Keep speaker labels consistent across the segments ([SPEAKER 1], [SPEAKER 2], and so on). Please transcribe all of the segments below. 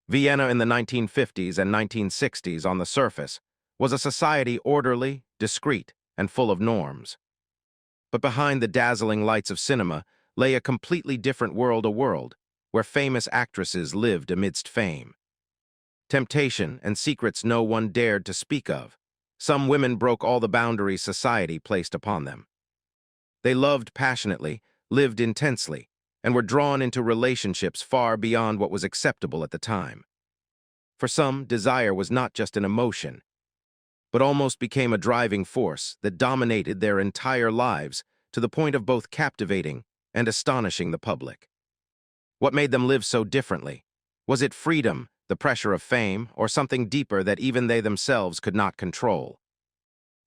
[SPEAKER 1] Vienna in the 1950s and 1960s on the surface was a society orderly, discreet, and full of norms. But behind the dazzling lights of cinema lay a completely different world, where famous actresses lived amidst fame. Temptation and secrets no one dared to speak of. Some women broke all the boundaries society placed upon them. They loved passionately, lived intensely, and were drawn into relationships far beyond what was acceptable at the time. For some, desire was not just an emotion, but almost became a driving force that dominated their entire lives to the point of both captivating and astonishing the public. What made them live so differently? Was it freedom, the pressure of fame, or something deeper that even they themselves could not control?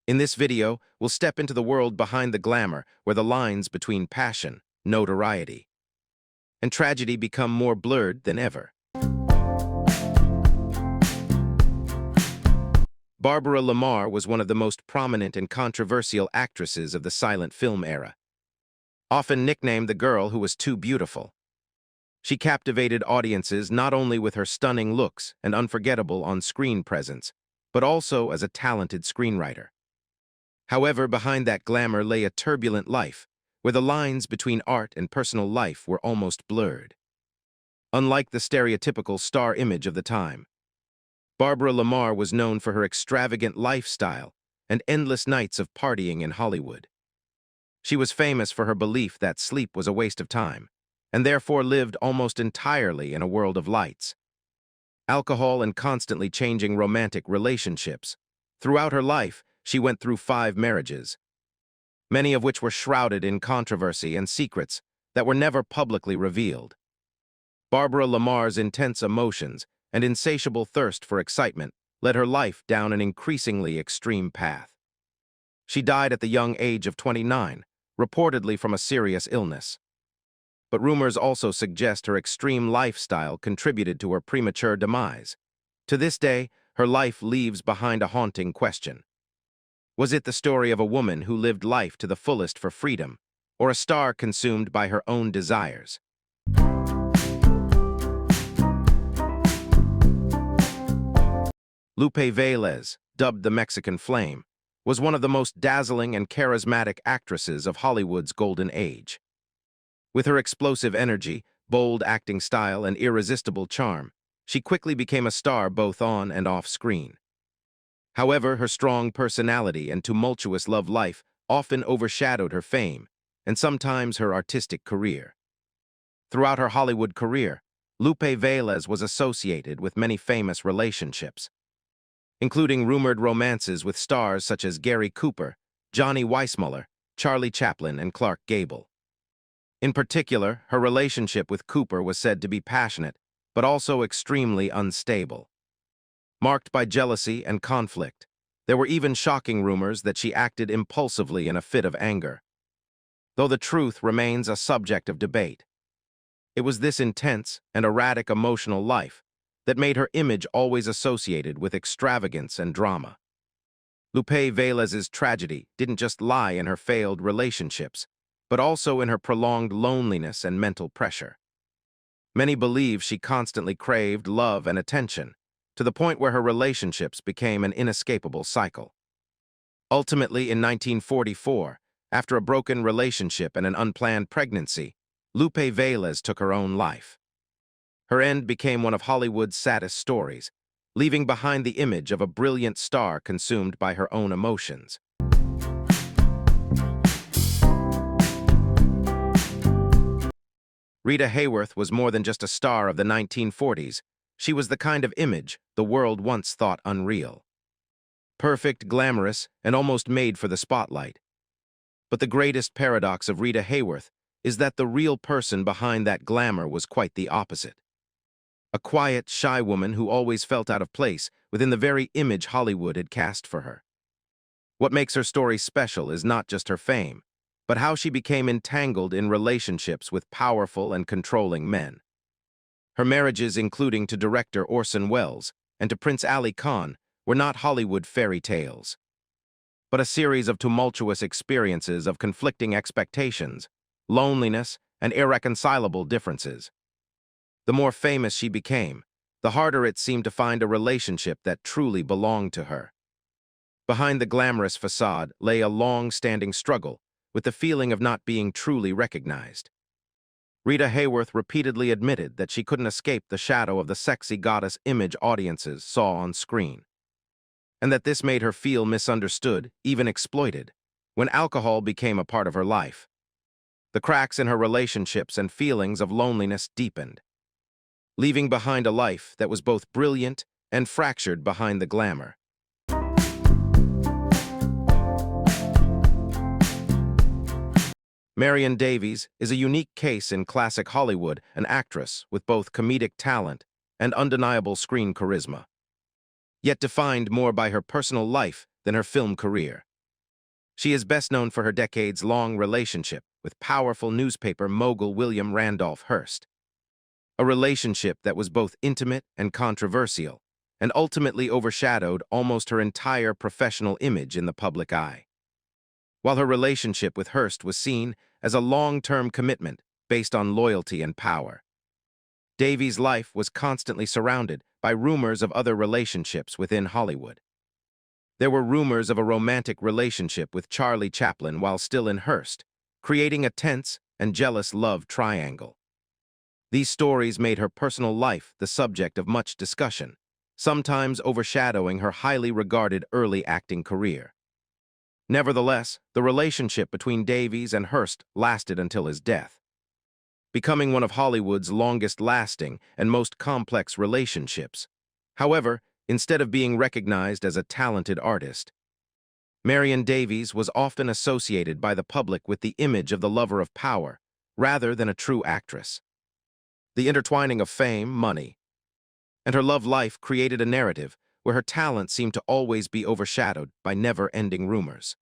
[SPEAKER 1] In this video, we'll step into the world behind the glamour, where the lines between passion, notoriety, and tragedy become more blurred than ever. Barbara Lamar was one of the most prominent and controversial actresses of the silent film era. Often nicknamed the girl who was too beautiful, she captivated audiences not only with her stunning looks and unforgettable on-screen presence, but also as a talented screenwriter. However, behind that glamour lay a turbulent life, where the lines between art and personal life were almost blurred. Unlike the stereotypical star image of the time, Barbara Lamar was known for her extravagant lifestyle and endless nights of partying in Hollywood. She was famous for her belief that sleep was a waste of time, and therefore lived almost entirely in a world of lights, alcohol, and constantly changing romantic relationships. Throughout her life, she went through 5 marriages, many of which were shrouded in controversy and secrets that were never publicly revealed. Barbara Lamar's intense emotions and insatiable thirst for excitement led her life down an increasingly extreme path. She died at the young age of 29, reportedly from a serious illness. But rumors also suggest her extreme lifestyle contributed to her premature demise. To this day, her life leaves behind a haunting question. Was it the story of a woman who lived life to the fullest for freedom, or a star consumed by her own desires? Lupe Velez, dubbed the Mexican Flame, was one of the most dazzling and charismatic actresses of Hollywood's golden age. With her explosive energy, bold acting style, and irresistible charm, she quickly became a star both on and off screen. However, her strong personality and tumultuous love life often overshadowed her fame and sometimes her artistic career. Throughout her Hollywood career, Lupe Velez was associated with many famous relationships, including rumored romances with stars such as Gary Cooper, Johnny Weissmuller, Charlie Chaplin, and Clark Gable. In particular, her relationship with Cooper was said to be passionate, but also extremely unstable. Marked by jealousy and conflict, there were even shocking rumors that she acted impulsively in a fit of anger. Though the truth remains a subject of debate, it was this intense and erratic emotional life that made her image always associated with extravagance and drama. Lupe Velez's tragedy didn't just lie in her failed relationships, but also in her prolonged loneliness and mental pressure. Many believe she constantly craved love and attention, to the point where her relationships became an inescapable cycle. Ultimately, in 1944, after a broken relationship and an unplanned pregnancy, Lupe Velez took her own life. Her end became one of Hollywood's saddest stories, leaving behind the image of a brilliant star consumed by her own emotions. Rita Hayworth was more than just a star of the 1940s. She was the kind of image the world once thought unreal. Perfect, glamorous, and almost made for the spotlight. But the greatest paradox of Rita Hayworth is that the real person behind that glamour was quite the opposite. A quiet, shy woman who always felt out of place within the very image Hollywood had cast for her. What makes her story special is not just her fame, but how she became entangled in relationships with powerful and controlling men. Her marriages, including to director Orson Welles and to Prince Ali Khan, were not Hollywood fairy tales, but a series of tumultuous experiences of conflicting expectations, loneliness, and irreconcilable differences. The more famous she became, the harder it seemed to find a relationship that truly belonged to her. Behind the glamorous facade lay a long-standing struggle with the feeling of not being truly recognized. Rita Hayworth repeatedly admitted that she couldn't escape the shadow of the sexy goddess image audiences saw on screen, and that this made her feel misunderstood, even exploited. When alcohol became a part of her life, the cracks in her relationships and feelings of loneliness deepened, leaving behind a life that was both brilliant and fractured behind the glamour. Marion Davies is a unique case in classic Hollywood, an actress with both comedic talent and undeniable screen charisma, yet defined more by her personal life than her film career. She is best known for her decades-long relationship with powerful newspaper mogul William Randolph Hearst, a relationship that was both intimate and controversial, and ultimately overshadowed almost her entire professional image in the public eye. While her relationship with Hearst was seen as a long-term commitment based on loyalty and power, Davies' life was constantly surrounded by rumors of other relationships within Hollywood. There were rumors of a romantic relationship with Charlie Chaplin while still in Hearst, creating a tense and jealous love triangle. These stories made her personal life the subject of much discussion, sometimes overshadowing her highly regarded early acting career. Nevertheless, the relationship between Davies and Hearst lasted until his death, becoming one of Hollywood's longest-lasting and most complex relationships. However, instead of being recognized as a talented artist, Marion Davies was often associated by the public with the image of the lover of power, rather than a true actress. The intertwining of fame, money, and her love life created a narrative where her talent seemed to always be overshadowed by never-ending rumors.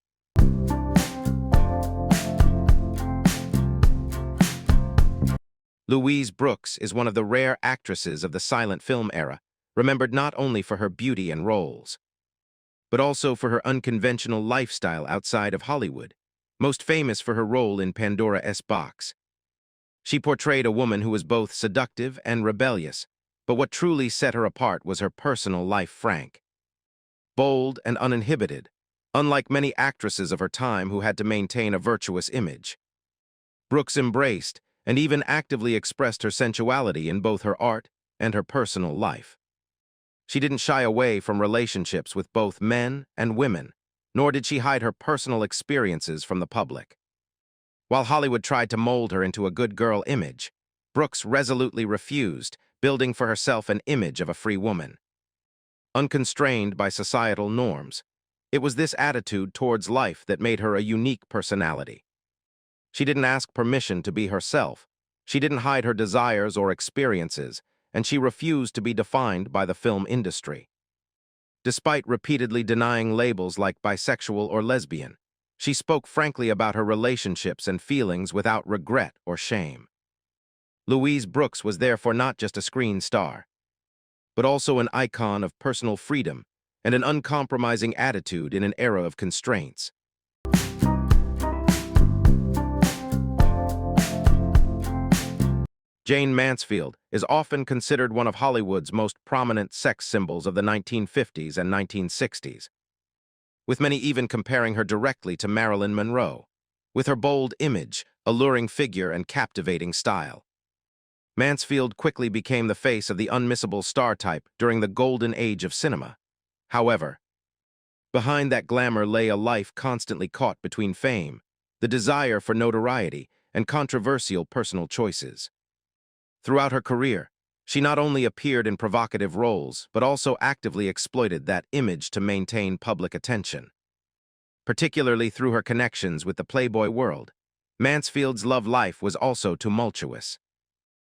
[SPEAKER 1] Louise Brooks is one of the rare actresses of the silent film era, remembered not only for her beauty and roles, but also for her unconventional lifestyle outside of Hollywood, most famous for her role in Pandora's Box. She portrayed a woman who was both seductive and rebellious, but what truly set her apart was her personal life frank, bold, and uninhibited, unlike many actresses of her time who had to maintain a virtuous image. Brooks embraced and even actively expressed her sensuality in both her art and her personal life. She didn't shy away from relationships with both men and women, nor did she hide her personal experiences from the public. While Hollywood tried to mold her into a good girl image, Brooks resolutely refused, building for herself an image of a free woman. Unconstrained by societal norms, it was this attitude towards life that made her a unique personality. She didn't ask permission to be herself, she didn't hide her desires or experiences, and she refused to be defined by the film industry. Despite repeatedly denying labels like bisexual or lesbian, she spoke frankly about her relationships and feelings without regret or shame. Louise Brooks was therefore not just a screen star, but also an icon of personal freedom and an uncompromising attitude in an era of constraints. Jane Mansfield is often considered one of Hollywood's most prominent sex symbols of the 1950s and 1960s, with many even comparing her directly to Marilyn Monroe. With her bold image, alluring figure, and captivating style, Mansfield quickly became the face of the unmissable star type during the golden age of cinema. However, behind that glamour lay a life constantly caught between fame, the desire for notoriety, and controversial personal choices. Throughout her career, she not only appeared in provocative roles, but also actively exploited that image to maintain public attention. Particularly through her connections with the Playboy world, Mansfield's love life was also tumultuous,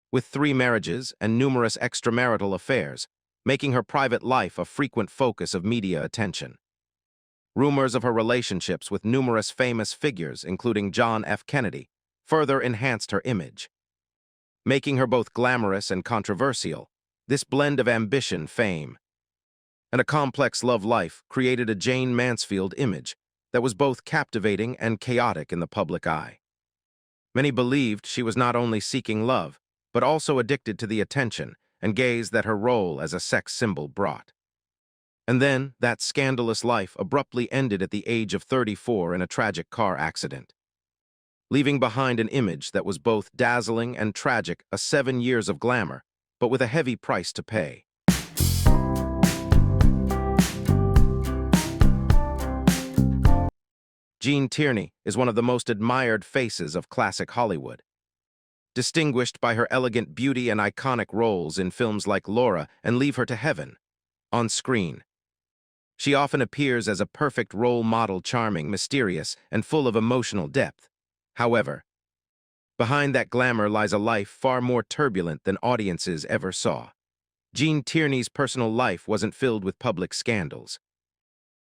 [SPEAKER 1] with 3 marriages and numerous extramarital affairs, making her private life a frequent focus of media attention. Rumors of her relationships with numerous famous figures, including John F. Kennedy, further enhanced her image, making her both glamorous and controversial. This blend of ambition, fame, and a complex love life created a Jane Mansfield image that was both captivating and chaotic in the public eye. Many believed she was not only seeking love, but also addicted to the attention and gaze that her role as a sex symbol brought. And then, that scandalous life abruptly ended at the age of 34 in a tragic car accident, leaving behind an image that was both dazzling and tragic, 7 years of glamour, but with a heavy price to pay. Gene Tierney is one of the most admired faces of classic Hollywood. Distinguished by her elegant beauty and iconic roles in films like Laura and Leave Her to Heaven, on screen, she often appears as a perfect role model, charming, mysterious, and full of emotional depth. However, behind that glamour lies a life far more turbulent than audiences ever saw. Gene Tierney's personal life wasn't filled with public scandals,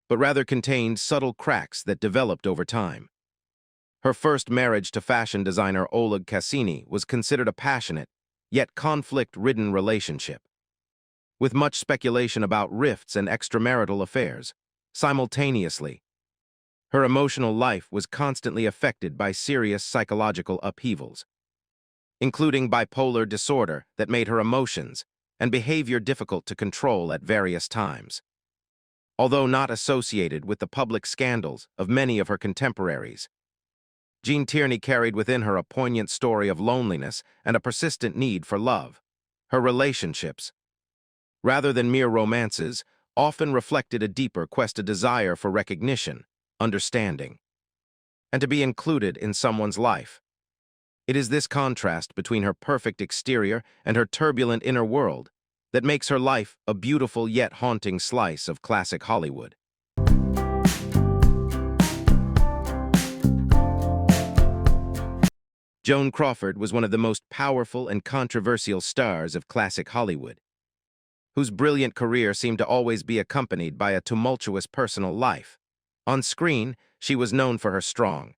[SPEAKER 1] but rather contained subtle cracks that developed over time. Her first marriage to fashion designer Oleg Cassini was considered a passionate, yet conflict-ridden relationship, with much speculation about rifts and extramarital affairs. Simultaneously, her emotional life was constantly affected by serious psychological upheavals, including bipolar disorder that made her emotions and behavior difficult to control at various times. Although not associated with the public scandals of many of her contemporaries, Gene Tierney carried within her a poignant story of loneliness and a persistent need for love. Her relationships, rather than mere romances, often reflected a deeper quest, a desire for recognition, understanding, and to be included in someone's life. It is this contrast between her perfect exterior and her turbulent inner world that makes her life a beautiful yet haunting slice of classic Hollywood. Joan Crawford was one of the most powerful and controversial stars of classic Hollywood, whose brilliant career seemed to always be accompanied by a tumultuous personal life. On screen, she was known for her strong,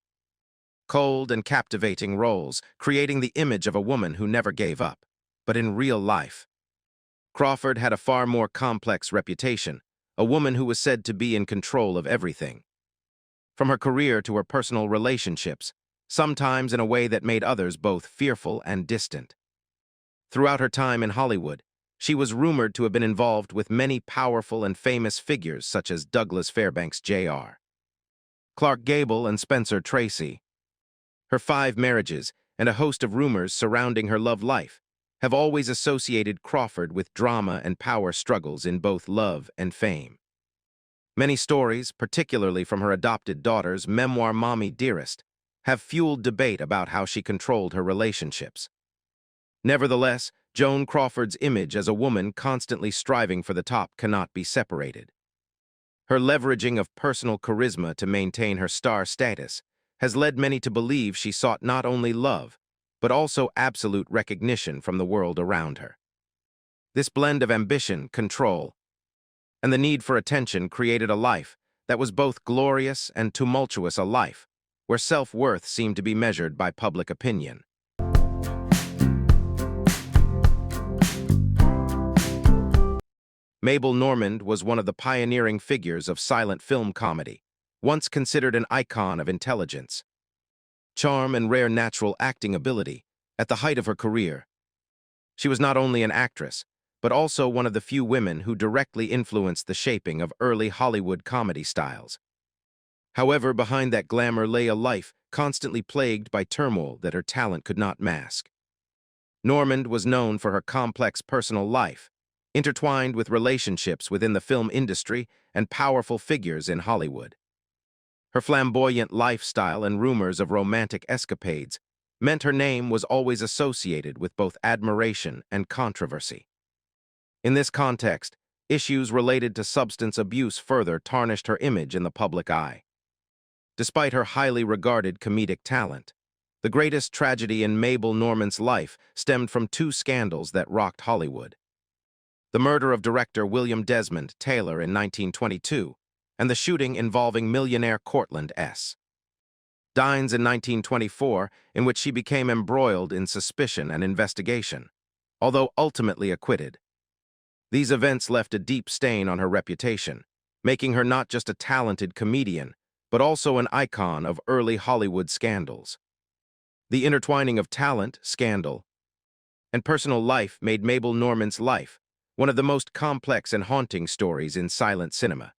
[SPEAKER 1] cold, and captivating roles, creating the image of a woman who never gave up. But in real life, Crawford had a far more complex reputation, a woman who was said to be in control of everything, from her career to her personal relationships, sometimes in a way that made others both fearful and distant. Throughout her time in Hollywood, she was rumored to have been involved with many powerful and famous figures such as Douglas Fairbanks Jr., Clark Gable, and Spencer Tracy. Her 5 marriages and a host of rumors surrounding her love life have always associated Crawford with drama and power struggles in both love and fame. Many stories, particularly from her adopted daughter's memoir Mommy Dearest, have fueled debate about how she controlled her relationships. Nevertheless, Joan Crawford's image as a woman constantly striving for the top cannot be separated. Her leveraging of personal charisma to maintain her star status has led many to believe she sought not only love, but also absolute recognition from the world around her. This blend of ambition, control, and the need for attention created a life that was both glorious and tumultuous, a life where self-worth seemed to be measured by public opinion. Mabel Normand was one of the pioneering figures of silent film comedy, once considered an icon of intelligence, charm, and rare natural acting ability. At the height of her career, she was not only an actress, but also one of the few women who directly influenced the shaping of early Hollywood comedy styles. However, behind that glamour lay a life constantly plagued by turmoil that her talent could not mask. Normand was known for her complex personal life, intertwined with relationships within the film industry and powerful figures in Hollywood. Her flamboyant lifestyle and rumors of romantic escapades meant her name was always associated with both admiration and controversy. In this context, issues related to substance abuse further tarnished her image in the public eye. Despite her highly regarded comedic talent, the greatest tragedy in Mabel Normand's life stemmed from 2 scandals that rocked Hollywood: the murder of director William Desmond Taylor in 1922, and the shooting involving millionaire Cortland S. Dines in 1924, in which she became embroiled in suspicion and investigation, although ultimately acquitted. These events left a deep stain on her reputation, making her not just a talented comedian, but also an icon of early Hollywood scandals. The intertwining of talent, scandal, and personal life made Mabel Norman's life one of the most complex and haunting stories in silent cinema.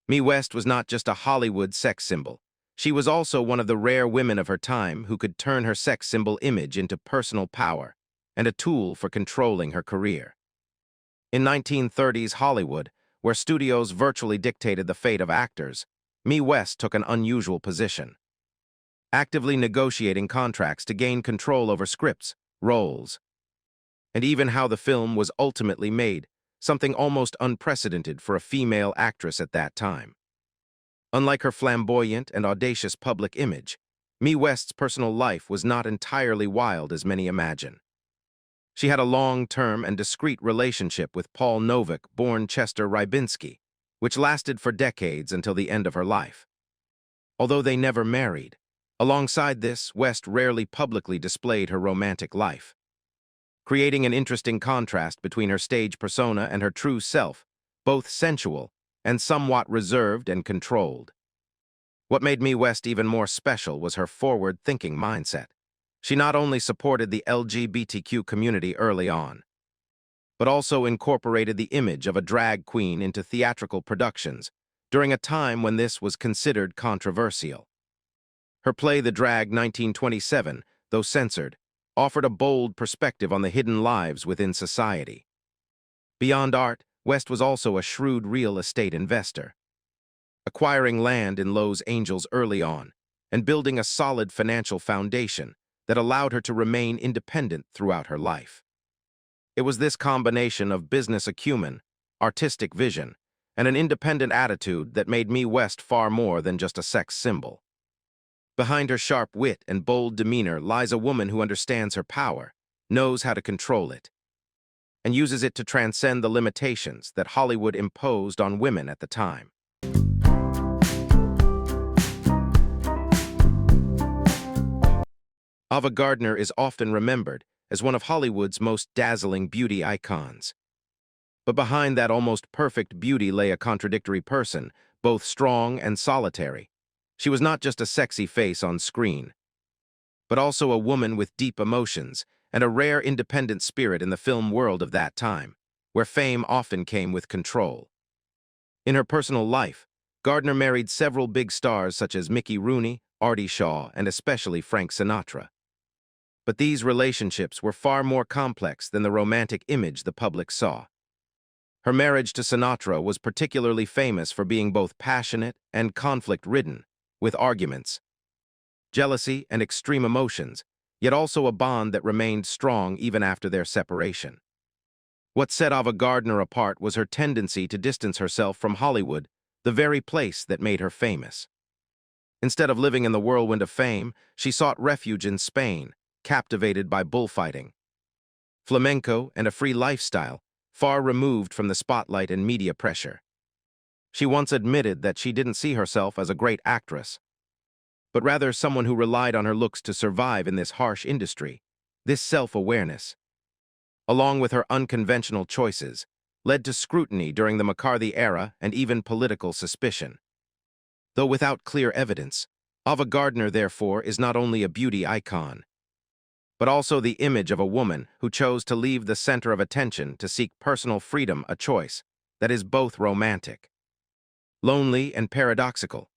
[SPEAKER 1] Mae West was not just a Hollywood sex symbol. She was also one of the rare women of her time who could turn her sex symbol image into personal power and a tool for controlling her career. In 1930s Hollywood, where studios virtually dictated the fate of actors, Mae West took an unusual position, actively negotiating contracts to gain control over scripts, roles, and even how the film was ultimately made, something almost unprecedented for a female actress at that time. Unlike her flamboyant and audacious public image, Mae West's personal life was not entirely wild as many imagine. She had a long-term and discreet relationship with Paul Novick, born Chester Rybinski, which lasted for decades until the end of her life. Although they never married, alongside this, West rarely publicly displayed her romantic life, creating an interesting contrast between her stage persona and her true self, both sensual and somewhat reserved and controlled. What made Mae West even more special was her forward-thinking mindset. She not only supported the LGBTQ community early on, but also incorporated the image of a drag queen into theatrical productions during a time when this was considered controversial. Her play The Drag 1927, though censored, offered a bold perspective on the hidden lives within society. Beyond art, West was also a shrewd real estate investor, acquiring land in Los Angeles early on and building a solid financial foundation that allowed her to remain independent throughout her life. It was this combination of business acumen, artistic vision, and an independent attitude that made Mae West far more than just a sex symbol. Behind her sharp wit and bold demeanor lies a woman who understands her power, knows how to control it, and uses it to transcend the limitations that Hollywood imposed on women at the time. Ava Gardner is often remembered as one of Hollywood's most dazzling beauty icons. But behind that almost perfect beauty lay a contradictory person, both strong and solitary. She was not just a sexy face on screen, but also a woman with deep emotions and a rare independent spirit in the film world of that time, where fame often came with control. In her personal life, Gardner married several big stars such as Mickey Rooney, Artie Shaw, and especially Frank Sinatra. But these relationships were far more complex than the romantic image the public saw. Her marriage to Sinatra was particularly famous for being both passionate and conflict-ridden, with arguments, jealousy, and extreme emotions, yet also a bond that remained strong even after their separation. What set Ava Gardner apart was her tendency to distance herself from Hollywood, the very place that made her famous. Instead of living in the whirlwind of fame, she sought refuge in Spain, captivated by bullfighting, flamenco, and a free lifestyle, far removed from the spotlight and media pressure. She once admitted that she didn't see herself as a great actress, but rather someone who relied on her looks to survive in this harsh industry. This self-awareness, along with her unconventional choices, led to scrutiny during the McCarthy era and even political suspicion. Though without clear evidence, Ava Gardner, therefore, is not only a beauty icon, but also the image of a woman who chose to leave the center of attention to seek personal freedom, a choice that is both romantic, lonely, and paradoxical.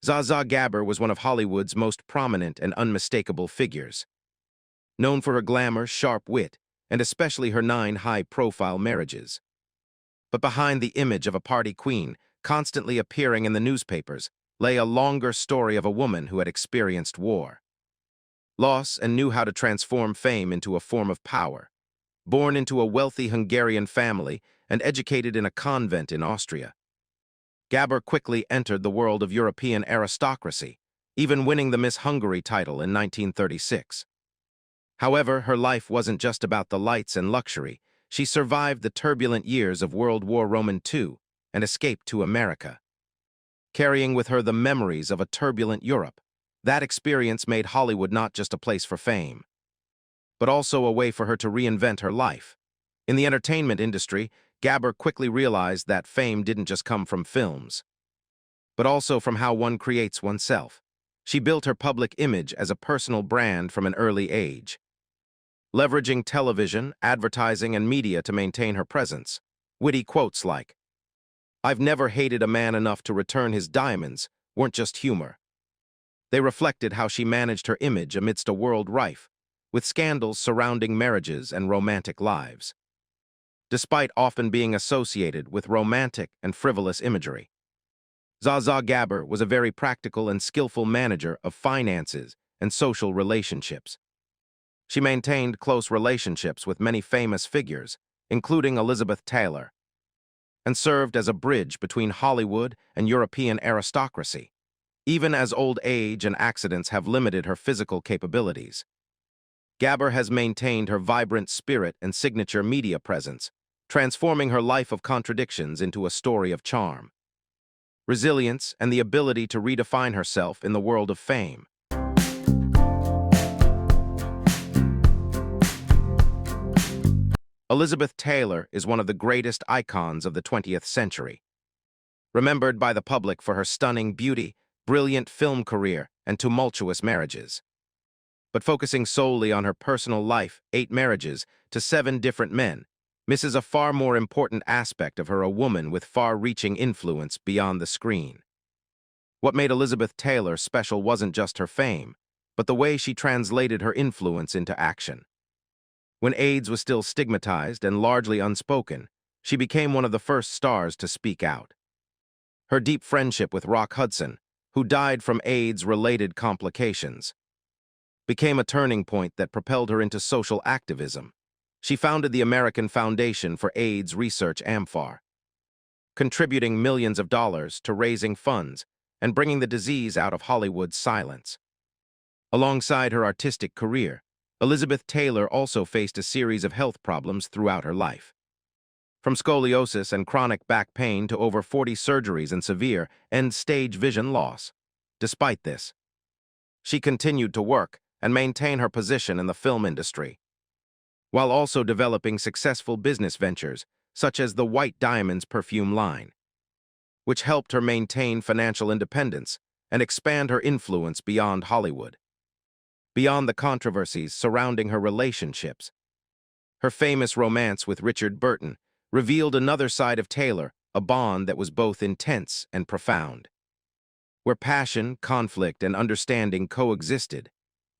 [SPEAKER 1] Zsa Zsa Gabor was one of Hollywood's most prominent and unmistakable figures, known for her glamour, sharp wit, and especially her 9 high-profile marriages. But behind the image of a party queen, constantly appearing in the newspapers, lay a longer story of a woman who had experienced war, loss, and knew how to transform fame into a form of power. Born into a wealthy Hungarian family and educated in a convent in Austria, Gabor quickly entered the world of European aristocracy, even winning the Miss Hungary title in 1936. However, her life wasn't just about the lights and luxury. She survived the turbulent years of World War II and escaped to America, carrying with her the memories of a turbulent Europe. That experience made Hollywood not just a place for fame, but also a way for her to reinvent her life. In the entertainment industry, Gabber quickly realized that fame didn't just come from films, but also from how one creates oneself. She built her public image as a personal brand from an early age, leveraging television, advertising, and media to maintain her presence. Witty quotes like, "I've never hated a man enough to return his diamonds," weren't just humor. They reflected how she managed her image amidst a world rife with scandals surrounding marriages and romantic lives. Despite often being associated with romantic and frivolous imagery, Zsa Gabber was a very practical and skillful manager of finances and social relationships. She maintained close relationships with many famous figures, including Elizabeth Taylor, and served as a bridge between Hollywood and European aristocracy, even as old age and accidents have limited her physical capabilities. Gabber has maintained her vibrant spirit and signature media presence, transforming her life of contradictions into a story of charm, resilience, and the ability to redefine herself in the world of fame. Elizabeth Taylor is one of the greatest icons of the 20th century, remembered by the public for her stunning beauty, brilliant film career, and tumultuous marriages. But focusing solely on her personal life, 8 marriages to 7 different men, misses a far more important aspect of her, a woman with far-reaching influence beyond the screen. What made Elizabeth Taylor special wasn't just her fame, but the way she translated her influence into action. When AIDS was still stigmatized and largely unspoken, she became one of the first stars to speak out. Her deep friendship with Rock Hudson, who died from AIDS-related complications, became a turning point that propelled her into social activism. She founded the American Foundation for AIDS Research, AMFAR, contributing millions of dollars to raising funds and bringing the disease out of Hollywood's silence. Alongside her artistic career, Elizabeth Taylor also faced a series of health problems throughout her life. From scoliosis and chronic back pain to over 40 surgeries and severe end-stage vision loss. Despite this, she continued to work and maintain her position in the film industry, while also developing successful business ventures such as the White Diamonds perfume line, which helped her maintain financial independence and expand her influence beyond Hollywood. Beyond the controversies surrounding her relationships, her famous romance with Richard Burton revealed another side of Taylor, a bond that was both intense and profound. Where passion, conflict, and understanding coexisted,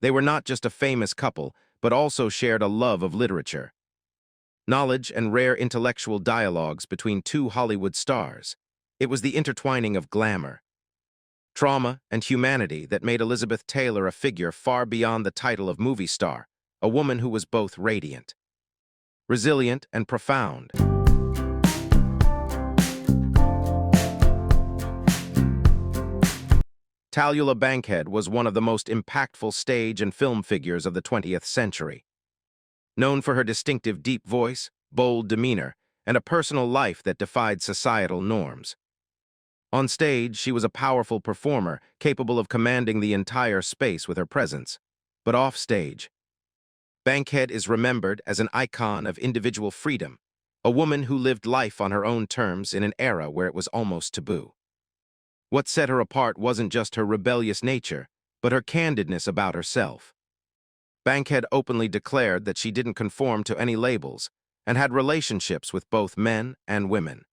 [SPEAKER 1] they were not just a famous couple, but also shared a love of literature, knowledge, and rare intellectual dialogues between 2 Hollywood stars. It was the intertwining of glamour, trauma, and humanity that made Elizabeth Taylor a figure far beyond the title of movie star, a woman who was both radiant, resilient, and profound. Tallulah Bankhead was one of the most impactful stage and film figures of the 20th century. Known for her distinctive deep voice, bold demeanor, and a personal life that defied societal norms. On stage, she was a powerful performer, capable of commanding the entire space with her presence. But off-stage, Bankhead is remembered as an icon of individual freedom, a woman who lived life on her own terms in an era where it was almost taboo. What set her apart wasn't just her rebellious nature, but her candidness about herself. Bankhead openly declared that she didn't conform to any labels and had relationships with both men and women,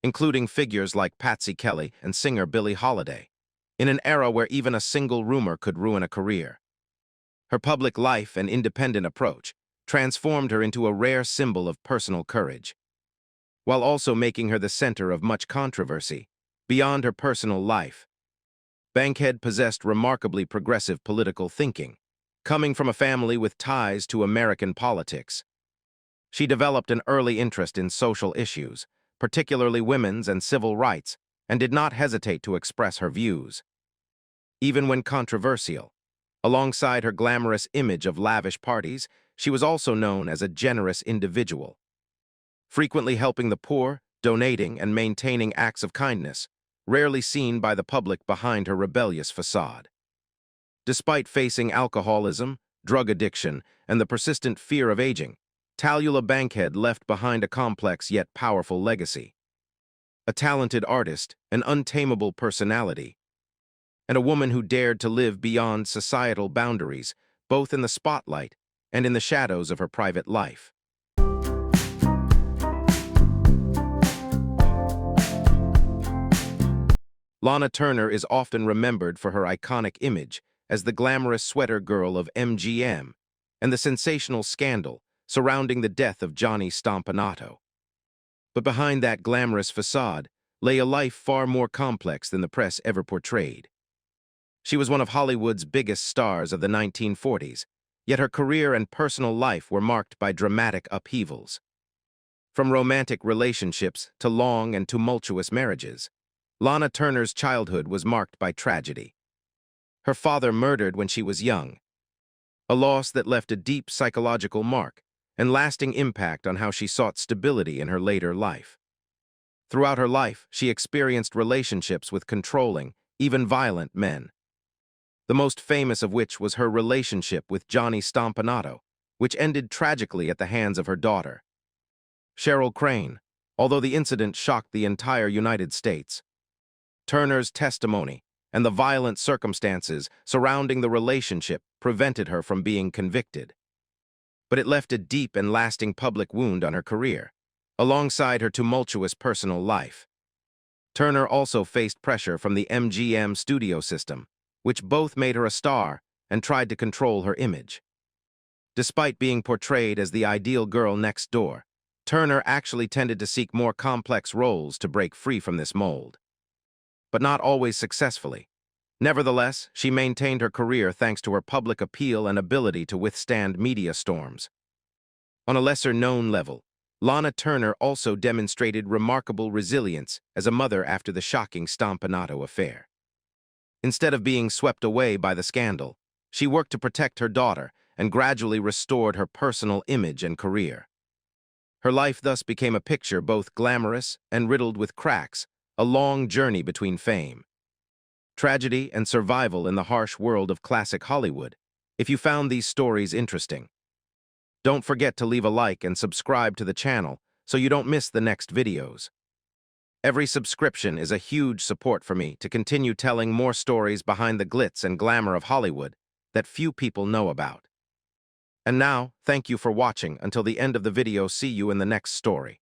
[SPEAKER 1] including figures like Patsy Kelly and singer Billie Holiday, in an era where even a single rumor could ruin a career. Her public life and independent approach transformed her into a rare symbol of personal courage, while also making her the center of much controversy. Beyond her personal life, Bankhead possessed remarkably progressive political thinking, coming from a family with ties to American politics. She developed an early interest in social issues, particularly women's and civil rights, and did not hesitate to express her views, even when controversial. Alongside her glamorous image of lavish parties, she was also known as a generous individual, frequently helping the poor, donating, and maintaining acts of kindness, rarely seen by the public behind her rebellious facade. Despite facing alcoholism, drug addiction, and the persistent fear of aging, Tallulah Bankhead left behind a complex yet powerful legacy. A talented artist, an untamable personality, and a woman who dared to live beyond societal boundaries, both in the spotlight and in the shadows of her private life. Lana Turner is often remembered for her iconic image as the glamorous sweater girl of MGM and the sensational scandal surrounding the death of Johnny Stompanato. But behind that glamorous facade lay a life far more complex than the press ever portrayed. She was one of Hollywood's biggest stars of the 1940s, yet her career and personal life were marked by dramatic upheavals. From romantic relationships to long and tumultuous marriages, Lana Turner's childhood was marked by tragedy. Her father murdered when she was young, a loss that left a deep psychological mark and lasting impact on how she sought stability in her later life. Throughout her life, she experienced relationships with controlling, even violent men, the most famous of which was her relationship with Johnny Stompanato, which ended tragically at the hands of her daughter, Cheryl Crane. Although the incident shocked the entire United States, Turner's testimony and the violent circumstances surrounding the relationship prevented her from being convicted. But it left a deep and lasting public wound on her career, alongside her tumultuous personal life. Turner also faced pressure from the MGM studio system, which both made her a star and tried to control her image. Despite being portrayed as the ideal girl next door, Turner actually tended to seek more complex roles to break free from this mold, but not always successfully. Nevertheless, she maintained her career thanks to her public appeal and ability to withstand media storms. On a lesser-known level, Lana Turner also demonstrated remarkable resilience as a mother after the shocking Stompanato affair. Instead of being swept away by the scandal, she worked to protect her daughter and gradually restored her personal image and career. Her life thus became a picture both glamorous and riddled with cracks, a long journey between fame, tragedy, and survival in the harsh world of classic Hollywood. If you found these stories interesting, don't forget to leave a like and subscribe to the channel so you don't miss the next videos. Every subscription is a huge support for me to continue telling more stories behind the glitz and glamour of Hollywood that few people know about. And now, thank you for watching until the end of the video. See you in the next story.